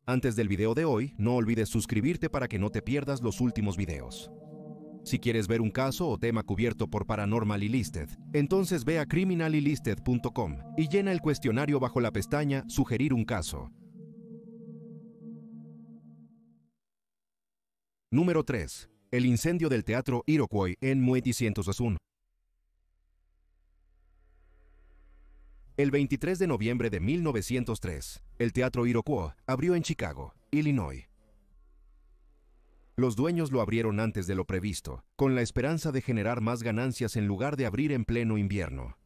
Antes del video de hoy, no olvides suscribirte para que no te pierdas los últimos videos. Si quieres ver un caso o tema cubierto por Paranormal Listed, entonces ve a criminallylisted.com y llena el cuestionario bajo la pestaña Sugerir un caso. Número 3. El incendio del Teatro Iroquois en 1901. El 23 de noviembre de 1903, el Teatro Iroquois abrió en Chicago, Illinois. Los dueños lo abrieron antes de lo previsto, con la esperanza de generar más ganancias en lugar de abrir en pleno invierno.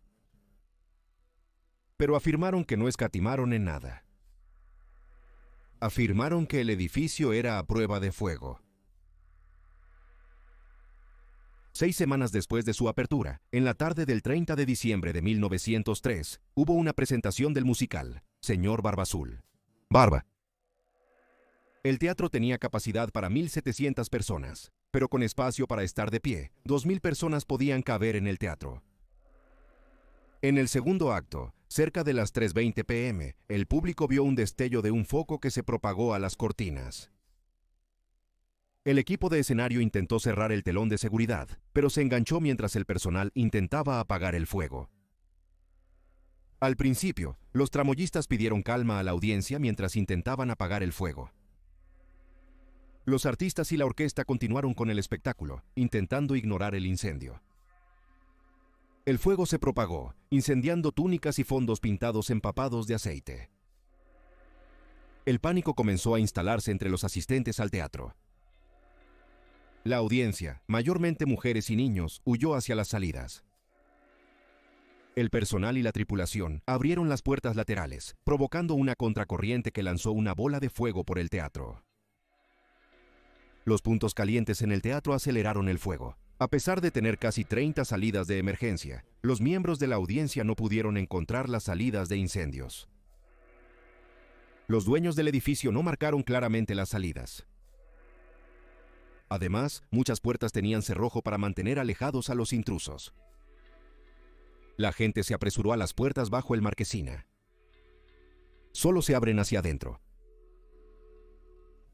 Pero afirmaron que no escatimaron en nada. Afirmaron que el edificio era a prueba de fuego. 6 semanas después de su apertura, en la tarde del 30 de diciembre de 1903, hubo una presentación del musical, Señor Barbazul. Barba. El teatro tenía capacidad para 1,700 personas, pero con espacio para estar de pie, 2,000 personas podían caber en el teatro. En el segundo acto, cerca de las 3:20 p.m., el público vio un destello de un foco que se propagó a las cortinas. El equipo de escenario intentó cerrar el telón de seguridad, pero se enganchó mientras el personal intentaba apagar el fuego. Al principio, los tramoyistas pidieron calma a la audiencia mientras intentaban apagar el fuego. Los artistas y la orquesta continuaron con el espectáculo, intentando ignorar el incendio. El fuego se propagó, incendiando túnicas y fondos pintados empapados de aceite. El pánico comenzó a instalarse entre los asistentes al teatro. La audiencia, mayormente mujeres y niños, huyó hacia las salidas. El personal y la tripulación abrieron las puertas laterales, provocando una contracorriente que lanzó una bola de fuego por el teatro. Los puntos calientes en el teatro aceleraron el fuego. A pesar de tener casi 30 salidas de emergencia, los miembros de la audiencia no pudieron encontrar las salidas de incendios. Los dueños del edificio no marcaron claramente las salidas. Además, muchas puertas tenían cerrojo para mantener alejados a los intrusos. La gente se apresuró a las puertas bajo el marquesina. Solo se abren hacia adentro.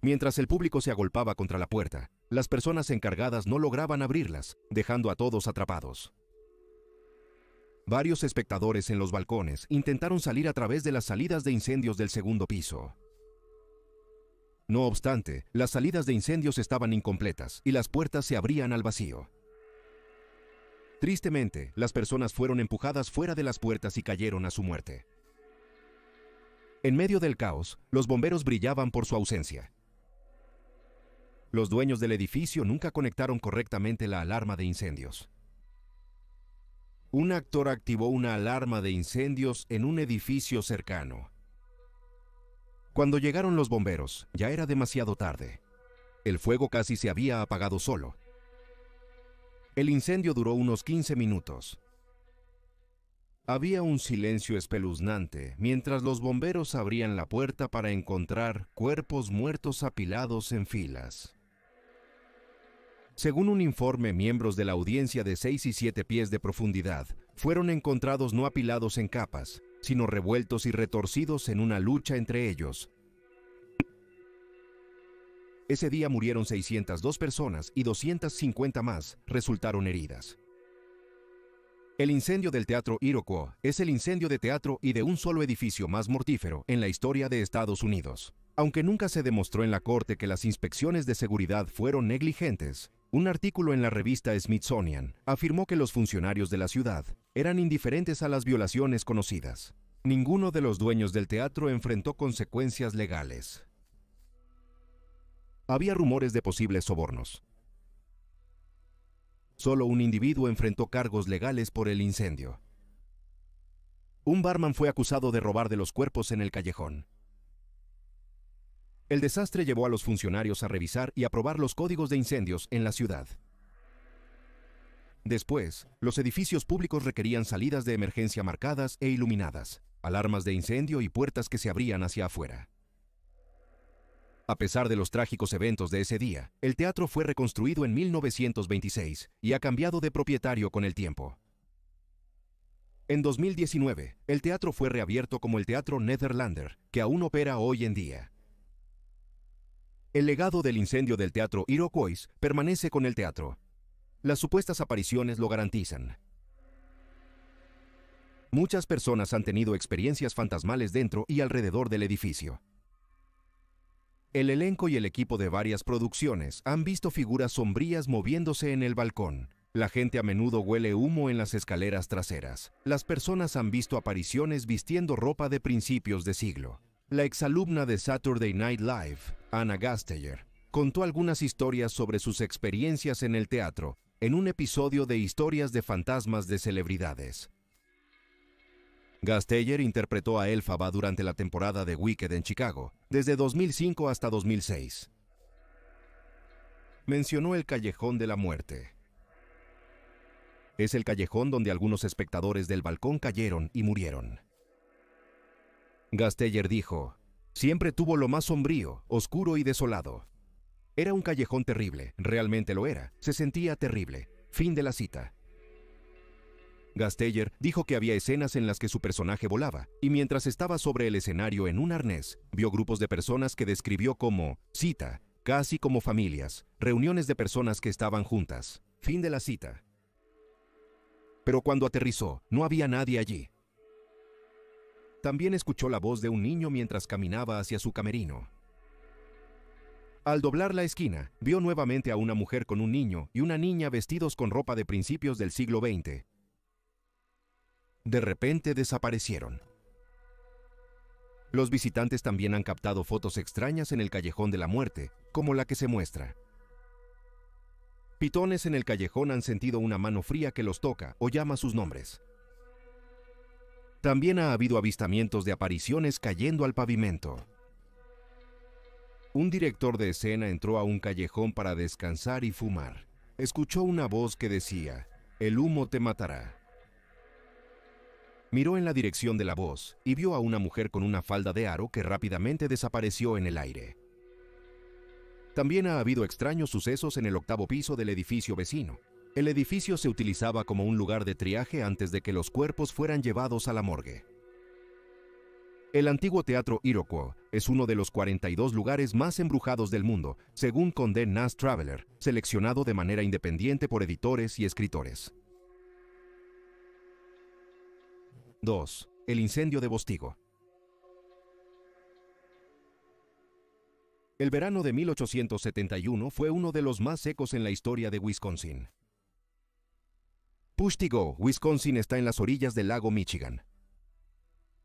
Mientras el público se agolpaba contra la puerta, las personas encargadas no lograban abrirlas, dejando a todos atrapados. Varios espectadores en los balcones intentaron salir a través de las salidas de incendios del segundo piso. No obstante, las salidas de incendios estaban incompletas y las puertas se abrían al vacío. Tristemente, las personas fueron empujadas fuera de las puertas y cayeron a su muerte. En medio del caos, los bomberos brillaban por su ausencia. Los dueños del edificio nunca conectaron correctamente la alarma de incendios. Un actor activó una alarma de incendios en un edificio cercano. Cuando llegaron los bomberos, ya era demasiado tarde. El fuego casi se había apagado solo. El incendio duró unos 15 minutos. Había un silencio espeluznante mientras los bomberos abrían la puerta para encontrar cuerpos muertos apilados en filas. Según un informe, miembros de la audiencia de 6 y 7 pies de profundidad fueron encontrados no apilados en capas, sino revueltos y retorcidos en una lucha entre ellos. Ese día murieron 602 personas y 250 más resultaron heridas. El incendio del Teatro Iroquois es el incendio de teatro y de un solo edificio más mortífero en la historia de Estados Unidos. Aunque nunca se demostró en la corte que las inspecciones de seguridad fueron negligentes, un artículo en la revista Smithsonian afirmó que los funcionarios de la ciudad eran indiferentes a las violaciones conocidas. Ninguno de los dueños del teatro enfrentó consecuencias legales. Había rumores de posibles sobornos. Solo un individuo enfrentó cargos legales por el incendio. Un barman fue acusado de robar de los cuerpos en el callejón. El desastre llevó a los funcionarios a revisar y aprobar los códigos de incendios en la ciudad. Después, los edificios públicos requerían salidas de emergencia marcadas e iluminadas, alarmas de incendio y puertas que se abrían hacia afuera. A pesar de los trágicos eventos de ese día, el teatro fue reconstruido en 1926 y ha cambiado de propietario con el tiempo. En 2019, el teatro fue reabierto como el Teatro Nederlander, que aún opera hoy en día. El legado del incendio del Teatro Iroquois permanece con el teatro. Las supuestas apariciones lo garantizan. Muchas personas han tenido experiencias fantasmales dentro y alrededor del edificio. El elenco y el equipo de varias producciones han visto figuras sombrías moviéndose en el balcón. La gente a menudo huele humo en las escaleras traseras. Las personas han visto apariciones vistiendo ropa de principios de siglo. La exalumna de Saturday Night Live, Anna Gasteyer, contó algunas historias sobre sus experiencias en el teatro en un episodio de Historias de Fantasmas de Celebridades. Gasteyer interpretó a Elphaba durante la temporada de Wicked en Chicago, desde 2005 hasta 2006. Mencionó el Callejón de la Muerte. Es el callejón donde algunos espectadores del balcón cayeron y murieron. Gasteyer dijo, siempre tuvo lo más sombrío, oscuro y desolado. Era un callejón terrible, realmente lo era, se sentía terrible. Fin de la cita. Gasteyer dijo que había escenas en las que su personaje volaba, y mientras estaba sobre el escenario en un arnés, vio grupos de personas que describió como, cita, casi como familias, reuniones de personas que estaban juntas. Fin de la cita. Pero cuando aterrizó, no había nadie allí. También escuchó la voz de un niño mientras caminaba hacia su camerino. Al doblar la esquina, vio nuevamente a una mujer con un niño y una niña vestidos con ropa de principios del siglo XX. De repente desaparecieron. Los visitantes también han captado fotos extrañas en el Callejón de la Muerte, como la que se muestra. Pitones en el callejón han sentido una mano fría que los toca o llama sus nombres. También ha habido avistamientos de apariciones cayendo al pavimento. Un director de escena entró a un callejón para descansar y fumar. Escuchó una voz que decía, «El humo te matará». Miró en la dirección de la voz y vio a una mujer con una falda de aro que rápidamente desapareció en el aire. También ha habido extraños sucesos en el 8º piso del edificio vecino. El edificio se utilizaba como un lugar de triaje antes de que los cuerpos fueran llevados a la morgue. El antiguo Teatro Iroquois es uno de los 42 lugares más embrujados del mundo, según Condé Nast Traveler, seleccionado de manera independiente por editores y escritores. 2. El incendio de Bostigo. El verano de 1871 fue uno de los más secos en la historia de Wisconsin. Peshtigo, Wisconsin está en las orillas del lago Michigan.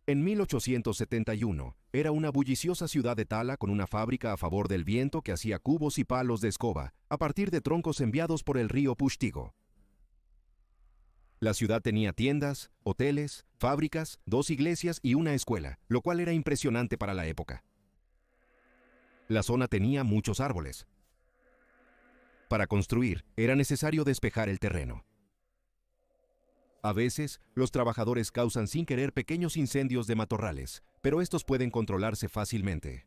En 1871, era una bulliciosa ciudad de tala con una fábrica a favor del viento que hacía cubos y palos de escoba a partir de troncos enviados por el río Peshtigo. La ciudad tenía tiendas, hoteles, fábricas, 2 iglesias y una escuela, lo cual era impresionante para la época. La zona tenía muchos árboles. Para construir, era necesario despejar el terreno. A veces, los trabajadores causan sin querer pequeños incendios de matorrales, pero estos pueden controlarse fácilmente.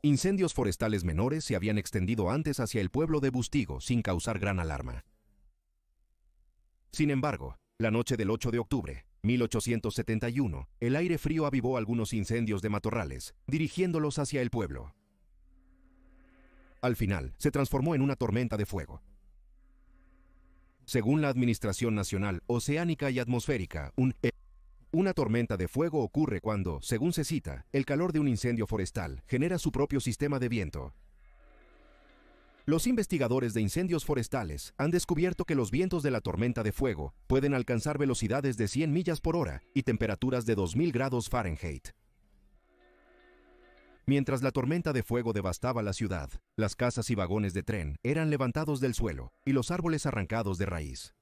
Incendios forestales menores se habían extendido antes hacia el pueblo de Bostigo sin causar gran alarma. Sin embargo, la noche del 8 de octubre, 1871, el aire frío avivó algunos incendios de matorrales, dirigiéndolos hacia el pueblo. Al final, se transformó en una tormenta de fuego. Según la Administración Nacional Oceánica y Atmosférica, una tormenta de fuego ocurre cuando, según se cita, el calor de un incendio forestal genera su propio sistema de viento. Los investigadores de incendios forestales han descubierto que los vientos de la tormenta de fuego pueden alcanzar velocidades de 100 millas por hora y temperaturas de 2000 grados Fahrenheit. Mientras la tormenta de fuego devastaba la ciudad, las casas y vagones de tren eran levantados del suelo y los árboles arrancados de raíz.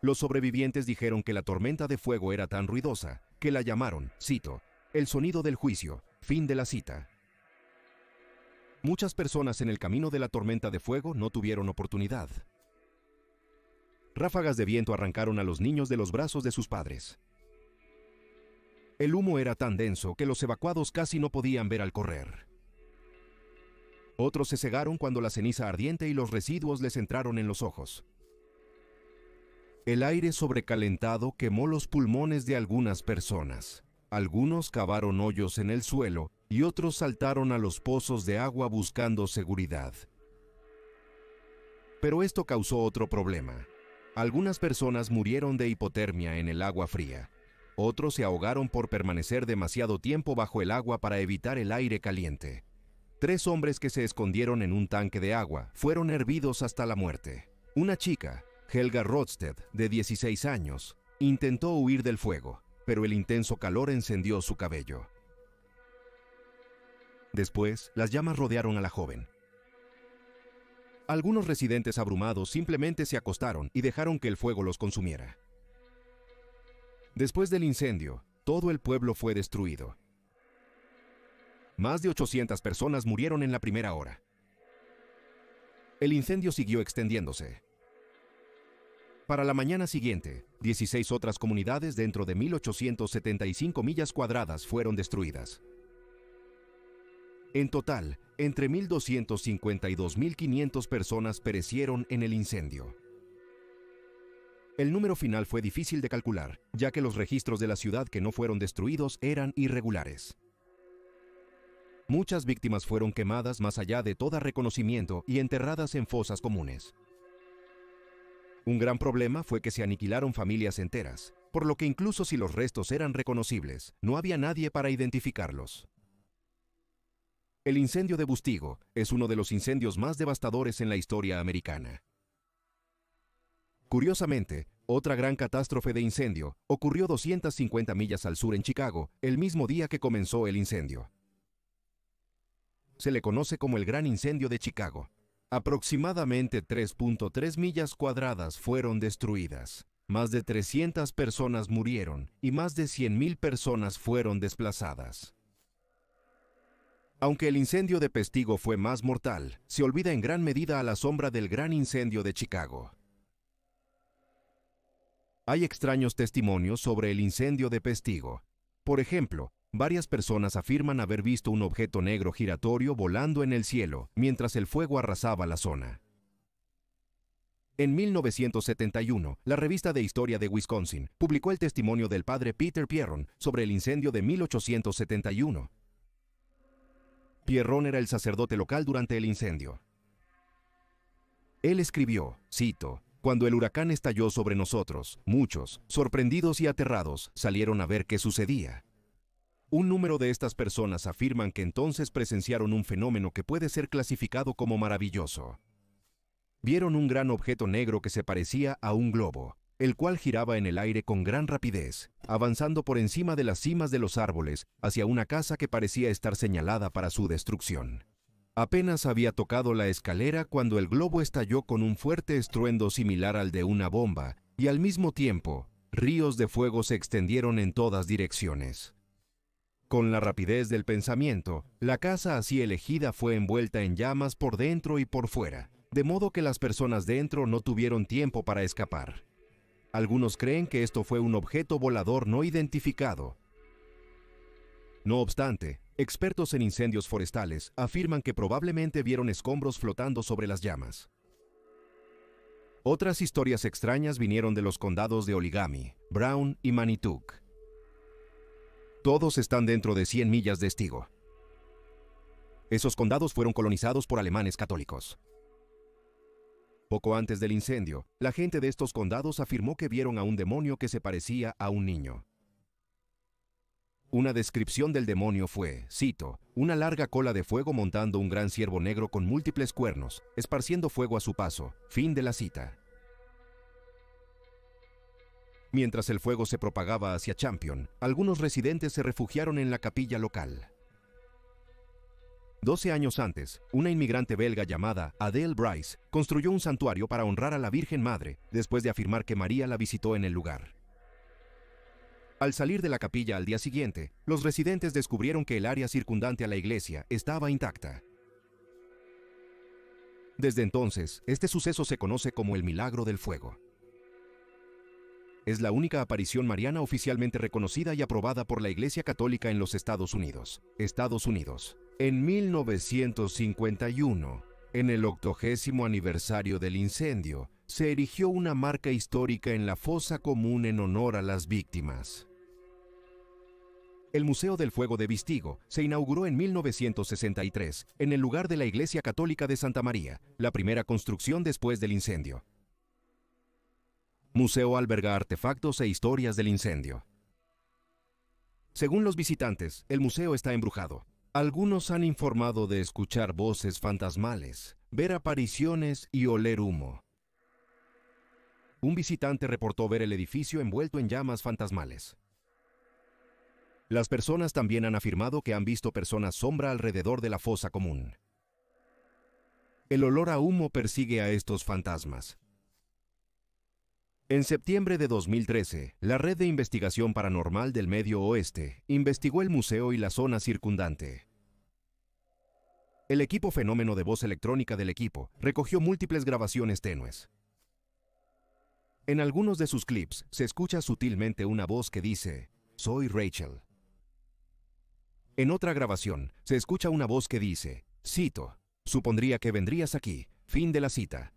Los sobrevivientes dijeron que la tormenta de fuego era tan ruidosa que la llamaron, cito, el sonido del juicio, fin de la cita. Muchas personas en el camino de la tormenta de fuego no tuvieron oportunidad. Ráfagas de viento arrancaron a los niños de los brazos de sus padres. El humo era tan denso que los evacuados casi no podían ver al correr. Otros se cegaron cuando la ceniza ardiente y los residuos les entraron en los ojos. El aire sobrecalentado quemó los pulmones de algunas personas. Algunos cavaron hoyos en el suelo y otros saltaron a los pozos de agua buscando seguridad. Pero esto causó otro problema. Algunas personas murieron de hipotermia en el agua fría. Otros se ahogaron por permanecer demasiado tiempo bajo el agua para evitar el aire caliente. 3 hombres que se escondieron en un tanque de agua fueron hervidos hasta la muerte. Una chica, Helga Rodsted, de 16 años, intentó huir del fuego, pero el intenso calor encendió su cabello. Después, las llamas rodearon a la joven. Algunos residentes abrumados simplemente se acostaron y dejaron que el fuego los consumiera. Después del incendio, todo el pueblo fue destruido. Más de 800 personas murieron en la primera hora. El incendio siguió extendiéndose. Para la mañana siguiente, 16 otras comunidades dentro de 1.875 millas cuadradas fueron destruidas. En total, entre 1.250 y 2.500 personas perecieron en el incendio. El número final fue difícil de calcular, ya que los registros de la ciudad que no fueron destruidos eran irregulares. Muchas víctimas fueron quemadas más allá de todo reconocimiento y enterradas en fosas comunes. Un gran problema fue que se aniquilaron familias enteras, por lo que incluso si los restos eran reconocibles, no había nadie para identificarlos. El incendio de Bustigo es uno de los incendios más devastadores en la historia americana. Curiosamente, otra gran catástrofe de incendio ocurrió 250 millas al sur en Chicago, el mismo día que comenzó el incendio. Se le conoce como el Gran Incendio de Chicago. Aproximadamente 3.3 millas cuadradas fueron destruidas. Más de 300 personas murieron y más de 100.000 personas fueron desplazadas. Aunque el incendio de Pestigo fue más mortal, se olvida en gran medida a la sombra del Gran Incendio de Chicago. Hay extraños testimonios sobre el incendio de Pestigo. Por ejemplo, varias personas afirman haber visto un objeto negro giratorio volando en el cielo mientras el fuego arrasaba la zona. En 1971, la revista de historia de Wisconsin publicó el testimonio del padre Peter Pierron sobre el incendio de 1871. Pierron era el sacerdote local durante el incendio. Él escribió, cito, «Cuando el huracán estalló sobre nosotros, muchos, sorprendidos y aterrados, salieron a ver qué sucedía. Un número de estas personas afirman que entonces presenciaron un fenómeno que puede ser clasificado como maravilloso. Vieron un gran objeto negro que se parecía a un globo, el cual giraba en el aire con gran rapidez, avanzando por encima de las cimas de los árboles hacia una casa que parecía estar señalada para su destrucción. Apenas había tocado la escalera cuando el globo estalló con un fuerte estruendo similar al de una bomba, y al mismo tiempo, ríos de fuego se extendieron en todas direcciones. Con la rapidez del pensamiento, la casa así elegida fue envuelta en llamas por dentro y por fuera, de modo que las personas dentro no tuvieron tiempo para escapar. Algunos creen que esto fue un objeto volador no identificado. No obstante, expertos en incendios forestales afirman que probablemente vieron escombros flotando sobre las llamas. Otras historias extrañas vinieron de los condados de Oligami, Brown y Manitouk. Todos están dentro de 100 millas de Stigo. Esos condados fueron colonizados por alemanes católicos. Poco antes del incendio, la gente de estos condados afirmó que vieron a un demonio que se parecía a un niño. Una descripción del demonio fue, cito, una larga cola de fuego montando un gran ciervo negro con múltiples cuernos, esparciendo fuego a su paso. Fin de la cita. Mientras el fuego se propagaba hacia Champion, algunos residentes se refugiaron en la capilla local. 12 años antes, una inmigrante belga llamada Adele Bryce construyó un santuario para honrar a la Virgen Madre, después de afirmar que María la visitó en el lugar. Al salir de la capilla al día siguiente, los residentes descubrieron que el área circundante a la iglesia estaba intacta. Desde entonces, este suceso se conoce como el Milagro del Fuego. Es la única aparición mariana oficialmente reconocida y aprobada por la Iglesia Católica en los Estados Unidos. En 1951, en el 80º aniversario del incendio, se erigió una marca histórica en la fosa común en honor a las víctimas. El Museo del Fuego de Vistigo se inauguró en 1963 en el lugar de la Iglesia Católica de Santa María, la primera construcción después del incendio. Museo alberga artefactos e historias del incendio. Según los visitantes, el museo está embrujado. Algunos han informado de escuchar voces fantasmales, ver apariciones y oler humo. Un visitante reportó ver el edificio envuelto en llamas fantasmales. Las personas también han afirmado que han visto personas sombra alrededor de la fosa común. El olor a humo persigue a estos fantasmas. En septiembre de 2013, la Red de Investigación Paranormal del Medio Oeste investigó el museo y la zona circundante. El equipo Fenómeno de voz electrónica del equipo recogió múltiples grabaciones tenues. En algunos de sus clips se escucha sutilmente una voz que dice, «Soy Rachel». En otra grabación, se escucha una voz que dice, cito, «Supondría que vendrías aquí, fin de la cita».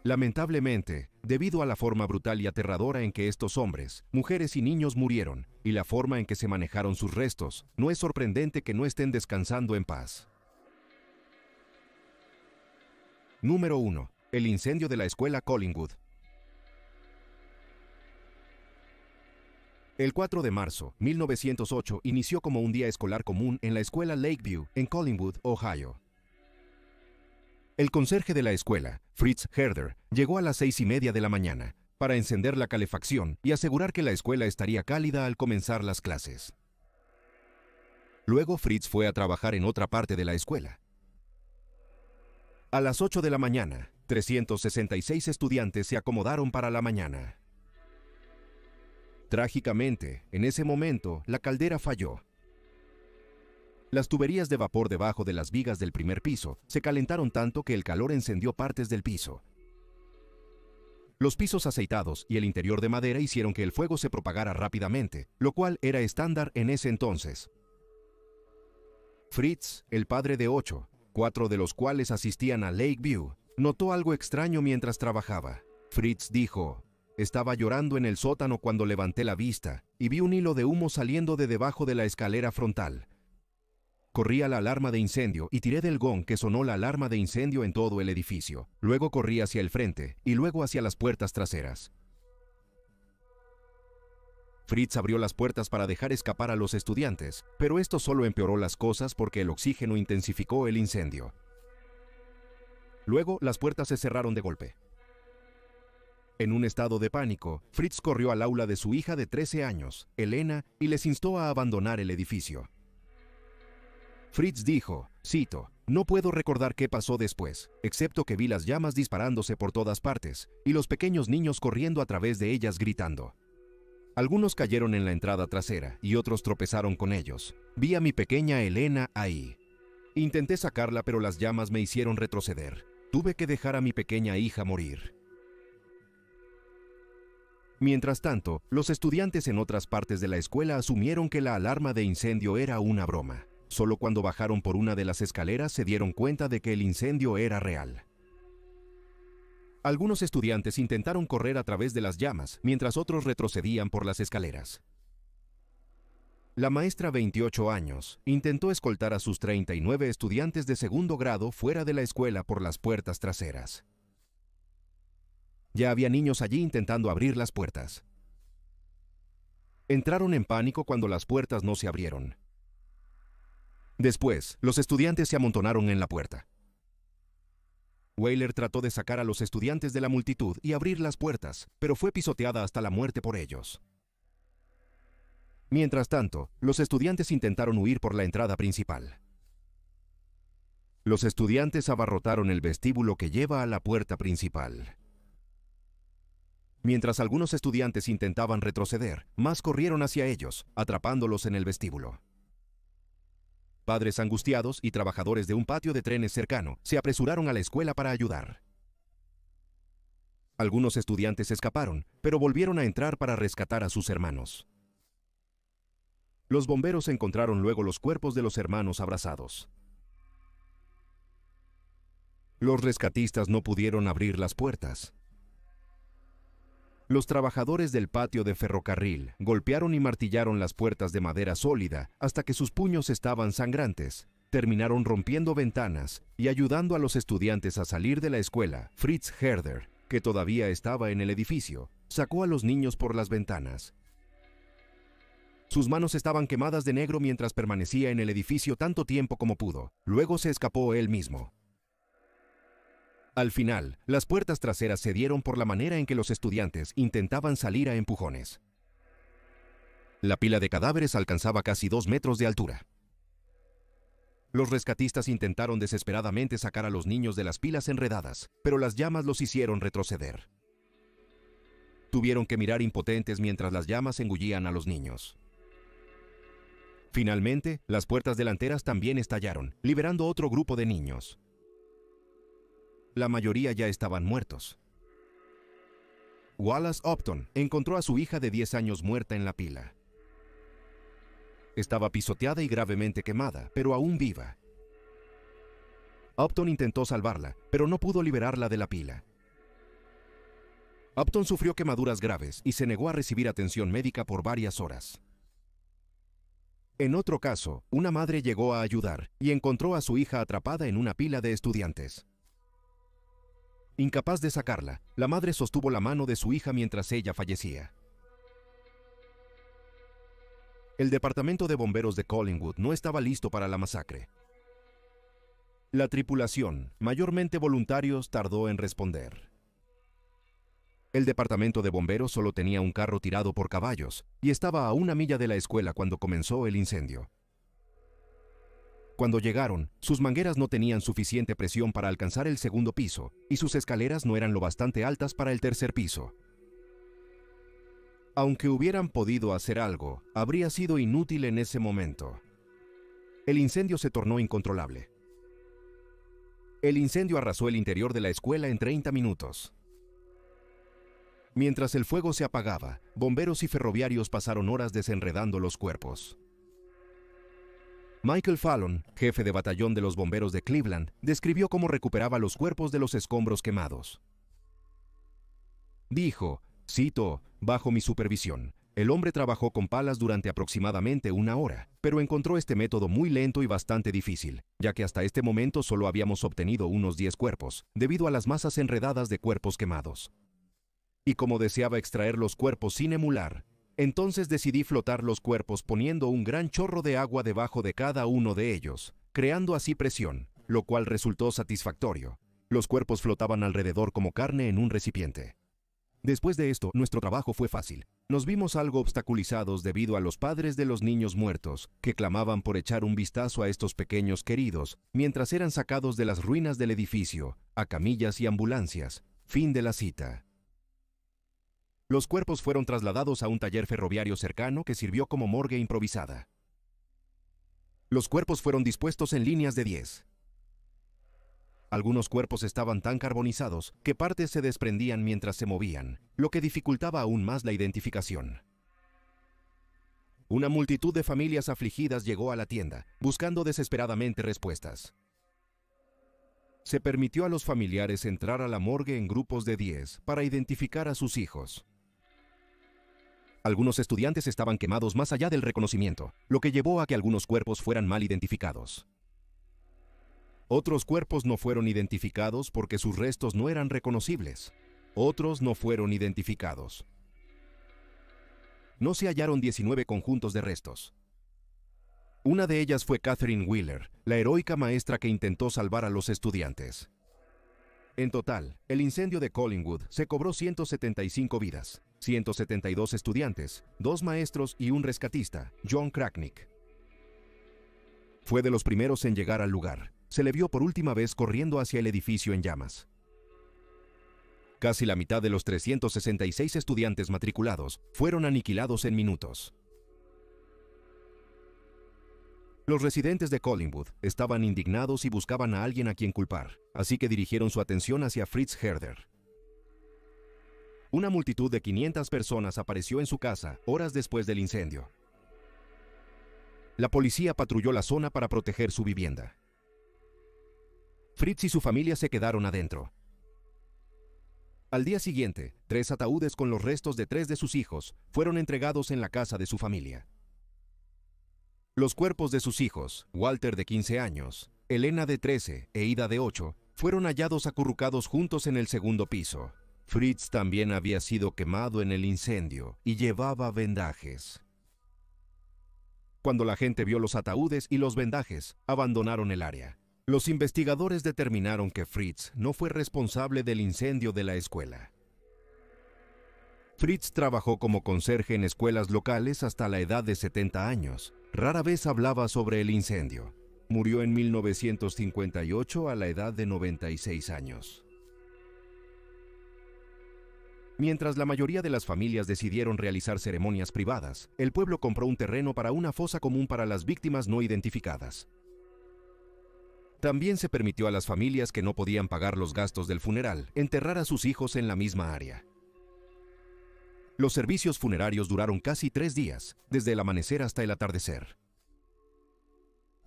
Lamentablemente, debido a la forma brutal y aterradora en que estos hombres, mujeres y niños murieron, y la forma en que se manejaron sus restos, no es sorprendente que no estén descansando en paz. Número 1. El incendio de la escuela Collingwood. El 4 de marzo, 1908, inició como un día escolar común en la escuela Lakeview, en Collingwood, Ohio. El conserje de la escuela, Fritz Herder, llegó a las 6:30 de la mañana para encender la calefacción y asegurar que la escuela estaría cálida al comenzar las clases. Luego Fritz fue a trabajar en otra parte de la escuela. A las 8 de la mañana, 366 estudiantes se acomodaron para la mañana. Trágicamente, en ese momento, la caldera falló. Las tuberías de vapor debajo de las vigas del primer piso se calentaron tanto que el calor encendió partes del piso. Los pisos aceitados y el interior de madera hicieron que el fuego se propagara rápidamente, lo cual era estándar en ese entonces. Fritz, el padre de 8, 4 de los cuales asistían a Lakeview, notó algo extraño mientras trabajaba. Fritz dijo, «Estaba llorando en el sótano cuando levanté la vista y vi un hilo de humo saliendo de debajo de la escalera frontal. Corrí a la alarma de incendio y tiré del gong que sonó la alarma de incendio en todo el edificio. Luego corrí hacia el frente y luego hacia las puertas traseras». Fritz abrió las puertas para dejar escapar a los estudiantes, pero esto solo empeoró las cosas porque el oxígeno intensificó el incendio. Luego, las puertas se cerraron de golpe. En un estado de pánico, Fritz corrió al aula de su hija de 13 años, Elena, y les instó a abandonar el edificio. Fritz dijo, cito, «No puedo recordar qué pasó después, excepto que vi las llamas disparándose por todas partes y los pequeños niños corriendo a través de ellas gritando. Algunos cayeron en la entrada trasera y otros tropezaron con ellos. Vi a mi pequeña Elena ahí. Intenté sacarla, pero las llamas me hicieron retroceder. Tuve que dejar a mi pequeña hija morir». Mientras tanto, los estudiantes en otras partes de la escuela asumieron que la alarma de incendio era una broma. Solo cuando bajaron por una de las escaleras se dieron cuenta de que el incendio era real. Algunos estudiantes intentaron correr a través de las llamas, mientras otros retrocedían por las escaleras. La maestra, 28 años, intentó escoltar a sus 39 estudiantes de segundo grado fuera de la escuela por las puertas traseras. Ya había niños allí intentando abrir las puertas. Entraron en pánico cuando las puertas no se abrieron. Después, los estudiantes se amontonaron en la puerta. Weyler trató de sacar a los estudiantes de la multitud y abrir las puertas, pero fue pisoteada hasta la muerte por ellos. Mientras tanto, los estudiantes intentaron huir por la entrada principal. Los estudiantes abarrotaron el vestíbulo que lleva a la puerta principal. Mientras algunos estudiantes intentaban retroceder, más corrieron hacia ellos, atrapándolos en el vestíbulo. Padres angustiados y trabajadores de un patio de trenes cercano se apresuraron a la escuela para ayudar. Algunos estudiantes escaparon, pero volvieron a entrar para rescatar a sus hermanos. Los bomberos encontraron luego los cuerpos de los hermanos abrazados. Los rescatistas no pudieron abrir las puertas. Los trabajadores del patio de ferrocarril golpearon y martillaron las puertas de madera sólida hasta que sus puños estaban sangrantes. Terminaron rompiendo ventanas y ayudando a los estudiantes a salir de la escuela. Fritz Herder, que todavía estaba en el edificio, sacó a los niños por las ventanas. Sus manos estaban quemadas de negro mientras permanecía en el edificio tanto tiempo como pudo. Luego se escapó él mismo. Al final, las puertas traseras cedieron por la manera en que los estudiantes intentaban salir a empujones. La pila de cadáveres alcanzaba casi 2 metros de altura. Los rescatistas intentaron desesperadamente sacar a los niños de las pilas enredadas, pero las llamas los hicieron retroceder. Tuvieron que mirar impotentes mientras las llamas engullían a los niños. Finalmente, las puertas delanteras también estallaron, liberando otro grupo de niños. La mayoría ya estaban muertos. Wallace Upton encontró a su hija de 10 años muerta en la pila. Estaba pisoteada y gravemente quemada, pero aún viva. Upton intentó salvarla, pero no pudo liberarla de la pila. Upton sufrió quemaduras graves y se negó a recibir atención médica por varias horas. En otro caso, una madre llegó a ayudar y encontró a su hija atrapada en una pila de estudiantes. Incapaz de sacarla, la madre sostuvo la mano de su hija mientras ella fallecía. El departamento de bomberos de Collingwood no estaba listo para la masacre. La tripulación, mayormente voluntarios, tardó en responder. El departamento de bomberos solo tenía un carro tirado por caballos y estaba a 1 milla de la escuela cuando comenzó el incendio. Cuando llegaron, sus mangueras no tenían suficiente presión para alcanzar el 2.º piso y sus escaleras no eran lo bastante altas para el 3.er piso. Aunque hubieran podido hacer algo, habría sido inútil en ese momento. El incendio se tornó incontrolable. El incendio arrasó el interior de la escuela en 30 minutos. Mientras el fuego se apagaba, bomberos y ferroviarios pasaron horas desenredando los cuerpos. Michael Fallon, jefe de batallón de los bomberos de Cleveland, describió cómo recuperaba los cuerpos de los escombros quemados. Dijo, cito, bajo mi supervisión, el hombre trabajó con palas durante aproximadamente 1 hora, pero encontró este método muy lento y bastante difícil, ya que hasta este momento solo habíamos obtenido unos 10 cuerpos, debido a las masas enredadas de cuerpos quemados. Y como deseaba extraer los cuerpos sin emular, entonces decidí flotar los cuerpos poniendo un gran chorro de agua debajo de cada uno de ellos, creando así presión, lo cual resultó satisfactorio. Los cuerpos flotaban alrededor como carne en un recipiente. Después de esto, nuestro trabajo fue fácil. Nos vimos algo obstaculizados debido a los padres de los niños muertos, que clamaban por echar un vistazo a estos pequeños queridos, mientras eran sacados de las ruinas del edificio, a camillas y ambulancias. Fin de la cita. Los cuerpos fueron trasladados a un taller ferroviario cercano que sirvió como morgue improvisada. Los cuerpos fueron dispuestos en líneas de 10. Algunos cuerpos estaban tan carbonizados que partes se desprendían mientras se movían, lo que dificultaba aún más la identificación. Una multitud de familias afligidas llegó a la tienda, buscando desesperadamente respuestas. Se permitió a los familiares entrar a la morgue en grupos de 10 para identificar a sus hijos. Algunos estudiantes estaban quemados más allá del reconocimiento, lo que llevó a que algunos cuerpos fueran mal identificados. Otros cuerpos no fueron identificados porque sus restos no eran reconocibles. Otros no fueron identificados. No se hallaron 19 conjuntos de restos. Una de ellas fue Catherine Wheeler, la heroica maestra que intentó salvar a los estudiantes. En total, el incendio de Collingwood se cobró 175 vidas, 172 estudiantes, 2 maestros y un rescatista, John Cracknick. Fue de los primeros en llegar al lugar. Se le vio por última vez corriendo hacia el edificio en llamas. Casi la mitad de los 366 estudiantes matriculados fueron aniquilados en minutos. Los residentes de Collingwood estaban indignados y buscaban a alguien a quien culpar, así que dirigieron su atención hacia Fritz Herder. Una multitud de 500 personas apareció en su casa horas después del incendio. La policía patrulló la zona para proteger su vivienda. Fritz y su familia se quedaron adentro. Al día siguiente, 3 ataúdes con los restos de 3 de sus hijos fueron entregados en la casa de su familia. Los cuerpos de sus hijos, Walter de 15 años, Elena de 13 e Ida de 8, fueron hallados acurrucados juntos en el segundo piso. Fritz también había sido quemado en el incendio y llevaba vendajes. Cuando la gente vio los ataúdes y los vendajes, abandonaron el área. Los investigadores determinaron que Fritz no fue responsable del incendio de la escuela. Fritz trabajó como conserje en escuelas locales hasta la edad de 70 años. Rara vez hablaba sobre el incendio. Murió en 1958 a la edad de 96 años. Mientras la mayoría de las familias decidieron realizar ceremonias privadas, el pueblo compró un terreno para una fosa común para las víctimas no identificadas. También se permitió a las familias que no podían pagar los gastos del funeral enterrar a sus hijos en la misma área. Los servicios funerarios duraron casi 3 días, desde el amanecer hasta el atardecer.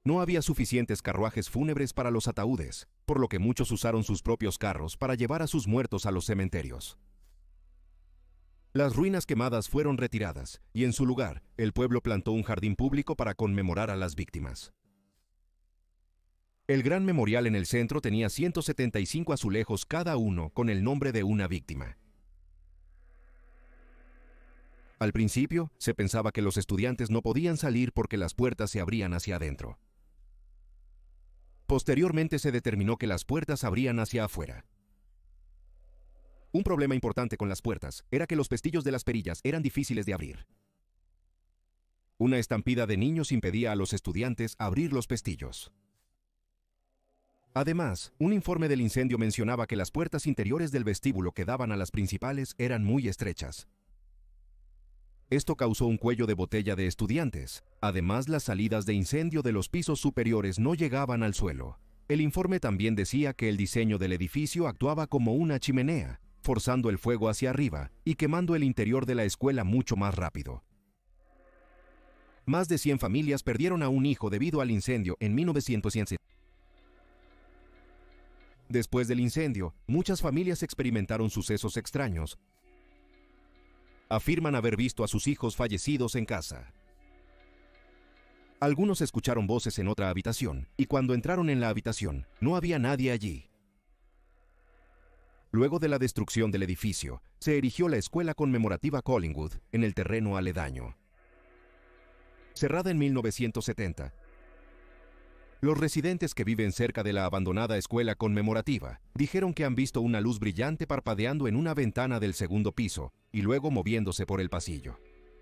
No había suficientes carruajes fúnebres para los ataúdes, por lo que muchos usaron sus propios carros para llevar a sus muertos a los cementerios. Las ruinas quemadas fueron retiradas y en su lugar, el pueblo plantó un jardín público para conmemorar a las víctimas. El gran memorial en el centro tenía 175 azulejos cada uno con el nombre de una víctima. Al principio, se pensaba que los estudiantes no podían salir porque las puertas se abrían hacia adentro. Posteriormente se determinó que las puertas abrían hacia afuera. Un problema importante con las puertas era que los pestillos de las perillas eran difíciles de abrir. Una estampida de niños impedía a los estudiantes abrir los pestillos. Además, un informe del incendio mencionaba que las puertas interiores del vestíbulo que daban a las principales eran muy estrechas. Esto causó un cuello de botella de estudiantes. Además, las salidas de incendio de los pisos superiores no llegaban al suelo. El informe también decía que el diseño del edificio actuaba como una chimenea, forzando el fuego hacia arriba y quemando el interior de la escuela mucho más rápido. Más de 100 familias perdieron a un hijo debido al incendio en 1970. Después del incendio, muchas familias experimentaron sucesos extraños. Afirman haber visto a sus hijos fallecidos en casa. Algunos escucharon voces en otra habitación, y cuando entraron en la habitación, no había nadie allí. Luego de la destrucción del edificio, se erigió la escuela conmemorativa Collingwood en el terreno aledaño. Cerrada en 1970, los residentes que viven cerca de la abandonada escuela conmemorativa dijeron que han visto una luz brillante parpadeando en una ventana del segundo piso y luego moviéndose por el pasillo.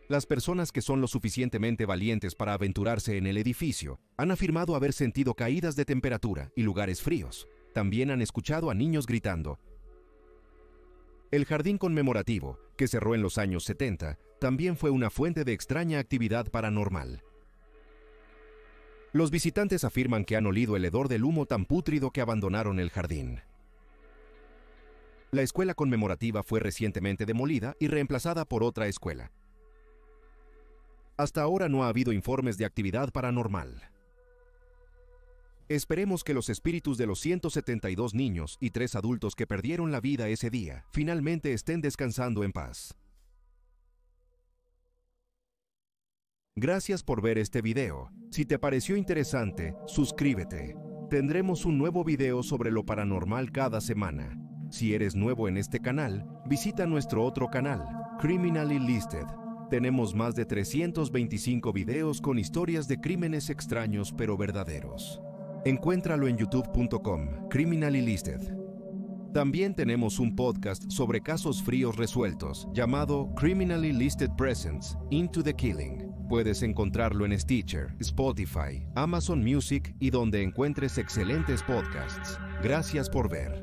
Las personas que son lo suficientemente valientes para aventurarse en el edificio han afirmado haber sentido caídas de temperatura y lugares fríos. También han escuchado a niños gritando. El jardín conmemorativo, que cerró en los años 70, también fue una fuente de extraña actividad paranormal. Los visitantes afirman que han olido el hedor del humo tan pútrido que abandonaron el jardín. La escuela conmemorativa fue recientemente demolida y reemplazada por otra escuela. Hasta ahora no ha habido informes de actividad paranormal. Esperemos que los espíritus de los 172 niños y 3 adultos que perdieron la vida ese día finalmente estén descansando en paz. Gracias por ver este video. Si te pareció interesante, suscríbete. Tendremos un nuevo video sobre lo paranormal cada semana. Si eres nuevo en este canal, visita nuestro otro canal, Criminally Listed. Tenemos más de 325 videos con historias de crímenes extraños pero verdaderos. Encuéntralo en youtube.com, Criminally Listed. También tenemos un podcast sobre casos fríos resueltos, llamado Criminally Listed Presents, Into the Killing. Puedes encontrarlo en Stitcher, Spotify, Amazon Music y donde encuentres excelentes podcasts. Gracias por ver.